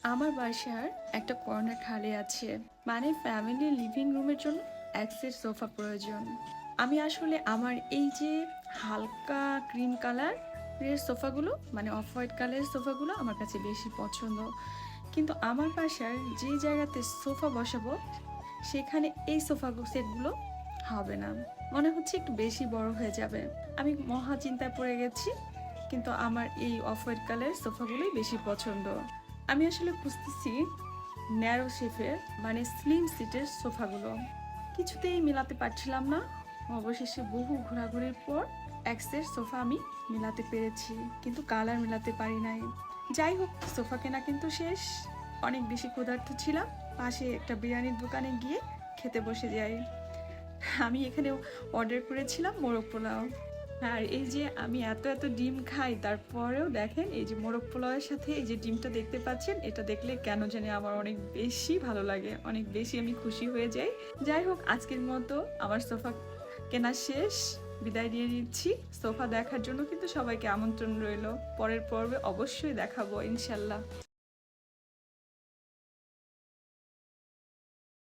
আমার বাসার একটা কর্নার খালি আছে, মানে ফ্যামিলি লিভিং রুমের জন্য এক সেট সোফা প্রয়োজন। আমি আসলে আমার এই যে হালকা ক্রিম কালার এর সোফাগুলো, মানে অফ হোয়াইট কালারের সোফাগুলো আমার কাছে বেশি পছন্দ। কিন্তু আমার বাসার যে জায়গাতে সোফা বসাবো সেখানে এই সোফা সেটগুলো হবে না, মনে হচ্ছে একটু বেশি বড় হয়ে যাবে। আমি মহা চিন্তায় পড়ে গেছি, কিন্তু আমার এই অফ হোয়াইট কালারের সোফাগুলোই বেশি পছন্দ। আমি আসলে খুঁজতেছি ন্যারো শেপের, মানে স্লিম সিটের সোফাগুলো, কিছুতেই মেলাতে পারছিলাম না। অবশেষে বহু ঘোরাঘুরির পর এক সেট সোফা আমি মেলাতে পেরেছি, কিন্তু কালার মেলাতে পারি নাই। যাই হোক, সোফা কেনা কিন্তু শেষ। অনেক বেশি ক্ষুধার্ত ছিলাম, পাশে একটা বিরিয়ানির দোকানে গিয়ে খেতে বসে যাই। আমি এখানে অর্ডার করেছিলাম মোরগ পোলাও। আর এই যে আমি এত এত ডিম খাই, তারপরেও দেখেন এই যে মোরগ পোলাওয়ের সাথে এই যে ডিমটা দেখতে পাচ্ছেন, এটা দেখলে কেন জানি আমার অনেক বেশি ভালো লাগে, অনেক বেশি আমি খুশি হয়ে যাই। যাই হোক, আজকের মতো আমার সোফা কেনা শেষ, বিদায় নিয়ে নিচ্ছি। সোফা দেখার জন্য কিন্তু সবাইকে আমন্ত্রণ রইল, পরের পর্বে অবশ্যই দেখাবো ইনশাল্লাহ।